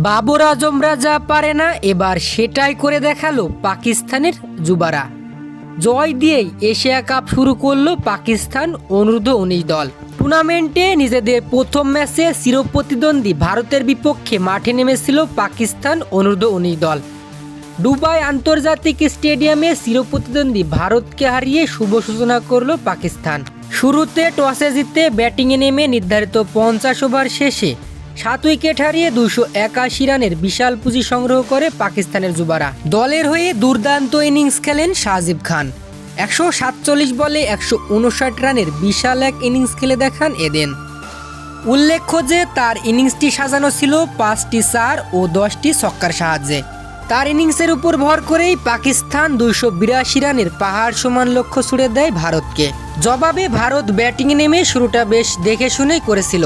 বাবর আজমরা যা পারে না এবার সেটাই করে দেখালো পাকিস্তানের যুবারা। জয় দিয়েই এশিয়া কাপ শুরু করলো পাকিস্তান অনূর্ধ্ব-19 দল। টুর্নামেন্টে নিজেদের প্রথম ম্যাচে চিরপ্রতিদ্বন্দ্বী ভারতের বিপক্ষে মাঠে নেমেছিল পাকিস্তান অনূর্ধ্ব-19 দল। দুবাই আন্তর্জাতিক স্টেডিয়ামে চিরপ্রতিদ্বন্দ্বী ভারতকে হারিয়ে শুভ সূচনা করল পাকিস্তান। শুরুতে টসে জিতে ব্যাটিংয়ে নেমে নির্ধারিত 50 ওভার শেষে 7 উইকেট হারিয়ে 281 রানের বিশাল পুঁজি সংগ্রহ করে পাকিস্তানের যুবারা। দলের হয়ে দুর্দান্ত ইনিংস খেলেন শাহজিব খান। 147 বলে 159 রানের বিশাল এক ইনিংস খেলে দেখান এদেন। উল্লেখ্য যে তার ইনিংসটি সাজানো ছিল 5টি 4 ও 10টি ছক্কার সাহায্যে। তার ইনিংসের উপর ভর করেই পাকিস্তান 282 রানের পাহাড় সমান লক্ষ্য ছুড়ে দেয় ভারতকে। জবাবে ভারত ব্যাটিংয়ে নেমে শুরুটা বেশ দেখে শুনেই করেছিল,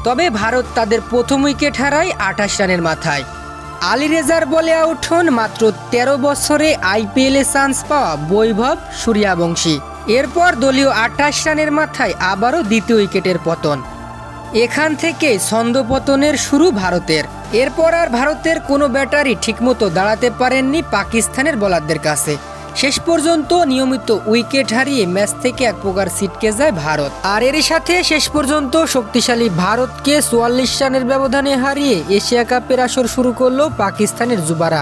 তবে ভারত তাদের প্রথম উইকেট হারায় 28 রানের মাথায়। আলী রেজার বলে আউট হন মাত্র 13 বছরে আইপিএলে চান্স পাওয়া বৈভব সূর্যবংশী। এরপর দলীয় 28 রানের মাথায় আবারও দ্বিতীয় উইকেটের পতন। এখান থেকেই ছন্দপতনের শুরু ভারতের। এরপর আর ভারতের কোনো ব্যাটারই ঠিকমতো দাঁড়াতে পারেননি পাকিস্তানের বোলারদের কাছে। শেষ পর্যন্ত নিয়মিত উইকেট হারিয়ে ম্যাচ থেকে এক প্রকার ছিটকে যায় ভারত। আর এরই সাথে শেষ পর্যন্ত শক্তিশালী ভারতকে 44 রানের ব্যবধানে হারিয়ে এশিয়া কাপের আসর শুরু করলো পাকিস্তানের যুবারা।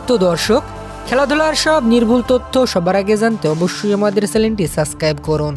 তো দর্শক, খেলাধুলার সব নির্ভুল তথ্য সবার আগে জানতে অবশ্যই আমাদের চ্যানেলটি সাবস্ক্রাইব করুন।